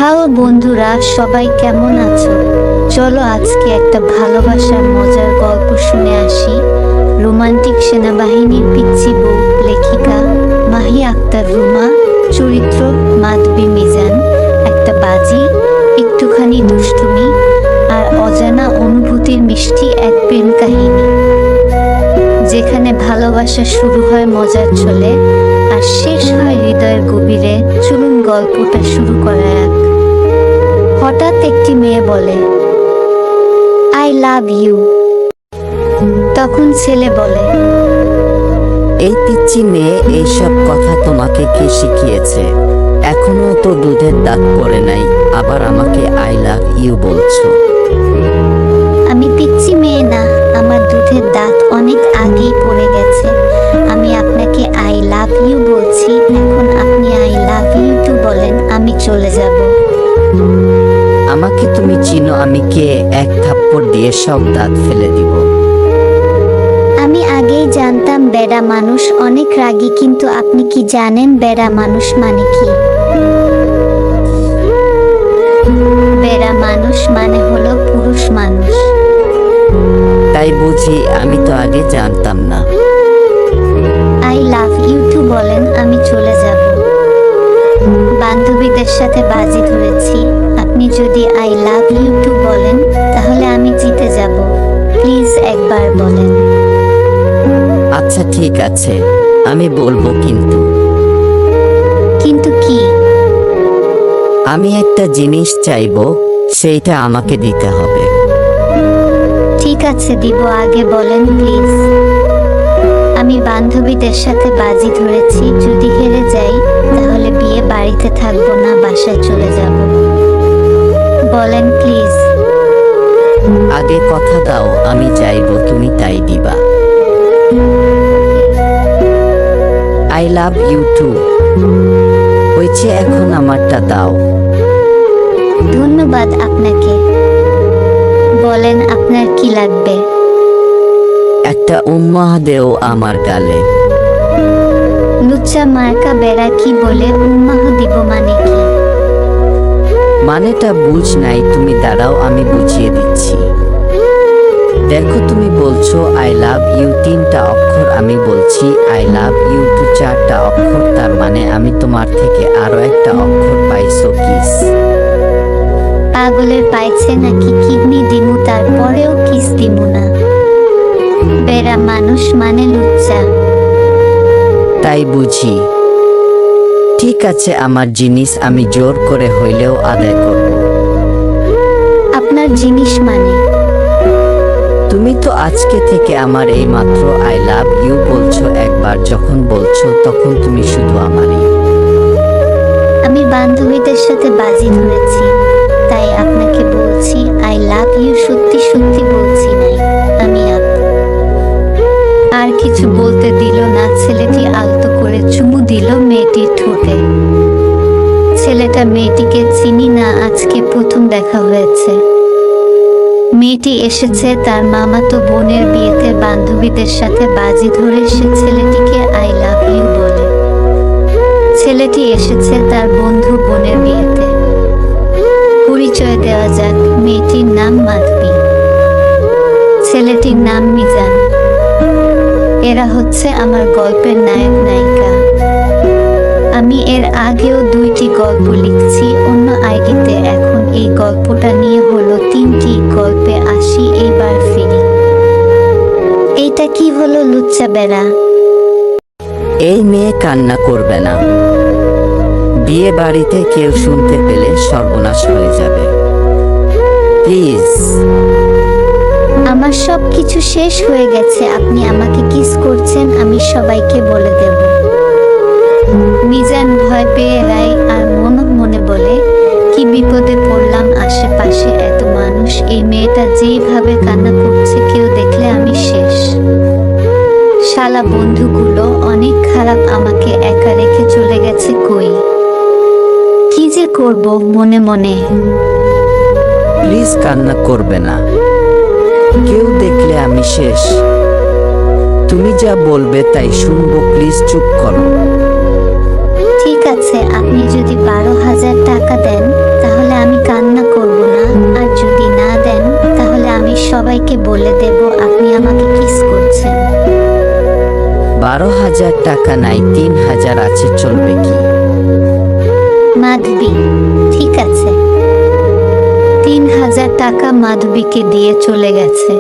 Hello বন্ধুরা, সবাই কেমন আছো? চলো আজকে একটা ভালোবাসার মজার গল্প শুনে আসি। রোমান্টিক সেনাবাহিনীর পিচ্চি বউ, লেখিকা মাহি আক্তার রুমা, চরিত্র মাধবী মিজান। একটা বাজি, একটুখানি দুষ্টুমি আর অজানা অনুভূতির মিষ্টি এক প্রেম কাহিনী, যেখানে ভালোবাসা শুরু হয় মজার ছলে আর শেষ হয় হৃদয়ের গভীরে। চলুন গল্পটা শুরু করা যাক। হঠাৎ একটি মেয়ে বলে, আই লাভ ইউ। তখন ছেলে বলে, এই পিচ্চি মেয়ে, এইসব কথা তোমাকে কে শিখিয়েছে? এখনো তো দুধের দাঁত পড়ে নাই, আবার আমাকে আই লাভ ইউ বলছো? আমি পিচ্চি মেয়ে না, আমার দুধের দাঁত অনেক আগেই পড়ে গেছে। আমি আপনাকে আই লাভ ইউ বলছি, এখন আপনি আই লাভ ইউ টু বলেন, আমি চলে যাব। আমাকে তুমি চিনো? আমি কে? এক থাপ্পড় দিয়ে সব দাঁত ফেলে দিব। আমি আগেই জানতাম বেড়া মানুষ অনেক রাগী, কিন্তু আপনি কি জানেন বেড়া মানুষ মানে কি? বেড়া মানুষ মানে হলো পুরুষ মানুষ। তাই বুঝি? আমি তো আগে জানতাম না। আই লাভ ইউ টু বলেন, আমি চলে যাব। বান্ধবীদের সাথে বাজি ধরেছি, আপনি যদি আই লাভ ইউ টু বলেন তাহলে আমি জিতে যাব। প্লিজ একবার বলেন। আচ্ছা ঠিক আছে, আমি বলবো, কিন্তু কিন্তু কি? আমি একটা জিনিস চাইবো, সেইটা আমাকে দিতে হবে। ঠিক আছে দিব, আগে বলেন প্লিজ। আমি বান্ধবীদের সাথে বাজি ধরেছি, যদি হেরে যাই তাহলে বিয়ে বাড়িতে থাকবো না, বাসায় চলে যাব। বলেন প্লিজ। আগে কথা দাও, আমি চাইবো তুমি তাই দিবা। আই লাভ ইউ টু হয়েছে, এখন আমারটা দাও। ধন্যবাদ আপনাকে। বলেন আপনার কি লাগবে? একটা উম্মাহ দেও আমার গালে। লুচ্চা মার্কা বেড়া কি বলে উম্মাহ দিব মানে কি? মানেটা বুঝ নাই তুমি, দাঁড়াও আমি বুঝিয়ে দিচ্ছি। দেখো, তুমি বলছো আই লাভ ইউ 3টা অক্ষর, আমি বলছি আই লাভ ইউ টু 4টা অক্ষর, তার মানে আমি তোমার থেকে আরো একটা অক্ষর পাইছো, কিস। পাগলের পাইছে নাকি কিডনি দিমু, তারপরেও কিস দিমু না? বেড়া মানুষ মানে লুচ্চা। তাই বুঝি? ঠিক আছে, আমার জিনিস আমি জোর করে হইলেও আদায় করব। আপনার জিনিস মানে? তুমি তো আজকে থেকে আমার এই মাত্র আই লাভ ইউ বলছো, একবার যখন বলছো তখন তুমি শুধু আমারই। আমি বান্ধবীদের সাথে বাজি ধরেছি, তাই আপনাকে বলছি আই লাভ ইউ। সত্যি সত্যি বলছি নাই আমি। আর কিছু বলতে দিল না, ছেলেটি আলতো করে চুমু দিল মেয়েটির ঠোঁটে। ছেলেটা মেয়েটিকে চিনি না, আজকে প্রথম দেখা হয়েছে। মেয়েটি এসেছে তার মামাতো বোনের বিয়েতে, বান্ধবীদের সাথে বাজি ধরে সে ছেলেটিকে আই লাভ ইউ বলে। ছেলেটি এসেছে তার বন্ধু বোনের বিয়েতে। পরিচয় দেওয়া যাক, মেয়েটির নাম মাধবী, ছেলেটির নাম মিজান। এরা হচ্ছে আমার গল্পের নায়ক নায়িকা। আমি এর আগেও 2টি গল্প লিখছি অন্য আইডিতে, এখন এই গল্পটা নিয়ে হলো 3টি গল্পে আসি। এইবার ফিরি। এইটা কি হলো লুচ্চা বেড়া? এই মেয়ে কান্না করবে না, বিয়ে বাড়িতে কেউ শুনতে পেলে সর্বনাশ হয়ে যাবে, প্লিজ। আমার সব কিছু শেষ হয়ে গেছে, আপনি আমাকে কিস করছেন, আমি সবাইকে বলে দেব। মিজান ভয় পেয়ে রায় আর মনে মনে বলে, কি বিপদে পড়লাম, আশেপাশে এত মানুষ, এই মেয়েটা যেইভাবে কান্না করছে কেউ দেখলে আমি শেষ। শালা বন্ধুগুলো অনেক খারাপ, আমাকে একা রেখে চলে গেছে, কই কি যে করব মনে মনে। প্লিজ কান্না করবে না, কেউ দেখলে আমি শেষ। তুমি যা বলবে তাই শুনবো, প্লিজ চুপ করো। ঠিক আছে, আপনি যদি 12,000 টাকা দেন তাহলে 12,000 টাকা নাই, 3,000 আছে, চলবে কি? মাধবী, ঠিক আছে। 3,000 টাকা মাধবীকে দিয়ে চলে গেছে।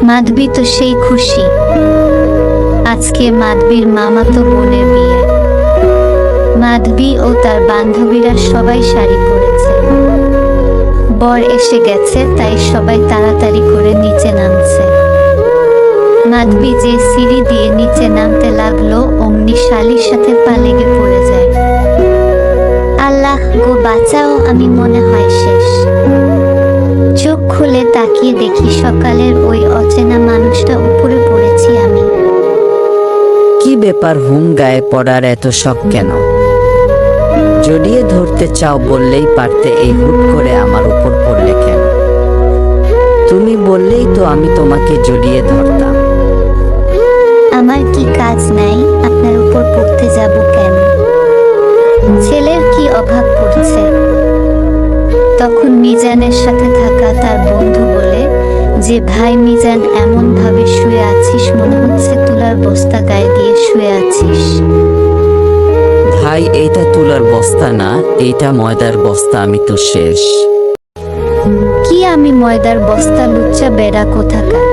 মাধবী তো সেই খুশি। আজকে মাধবীর মামাতো বোনের বিয়ে। মাধবী ও তার বান্ধবীরা সবাই শাড়ি পরেছে। বর এসে গেছে, তাই সবাই তাড়াতাড়ি করে নিচে নামছে। মাধবী যে সিঁড়ি দিয়ে নিচে নামতে লাগলো, অমনি শালির সাথে পা লেগে পড়ে যায়। আল্লাহ গো বাঁচাও, আমি মনে হয় শেষ। চোখ খুলে তাকিয়ে দেখি সকালের ওই অচেনা মানুষটা উপরে পড়েছি আমি। কি ব্যাপার, হুম গায়ে পড়ার এত শখ কেন? জড়িয়ে ধরতে চাও বললেই পারতে, এই হুট করে আমার উপর পড়লে কেন? তুমি বললেই তো আমি তোমাকে জড়িয়ে ধরতাম। আমার কি কাজ নাই আপনার উপর পড়তে যাব কেন? ছেলের কি অভাব পড়ছে? তখন মিজানের সাথে থাকা তার বন্ধু বলে যে, ভাই মিজান, এমন ভাবে শুয়ে আছিস মনে হচ্ছে তুলার বস্তা গায়ে দিয়ে শুয়ে আছিস। ভাই, এইটা তুলার বস্তা না, এইটা ময়দার বস্তা, আমি তো শেষ। কি আমি ময়দার বস্তা? লুচ্চা বেড়া কোথাকার।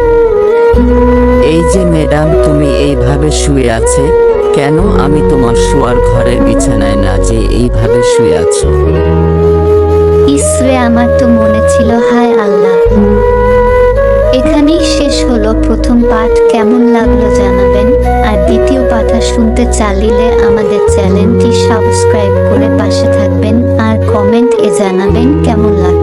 এই যে ম্যাডাম, তুমি এইভাবে শুয়ে আছে কেন? আমি তোমার শোয়ার ঘরের বিছানায় না যে এইভাবে শুয়ে আছো। ইসরে, আমার তো মনে ছিল। হায় আল্লাহ। এখানেই শেষ হলো প্রথম পার্ট। কেমন লাগলো জানাবেন, আর দ্বিতীয় পার্টটা শুনতে চাইলে আমাদের চ্যানেলটি সাবস্ক্রাইব করে পাশে থাকবেন, আর কমেন্ট এ জানাবেন কেমন লাগলো।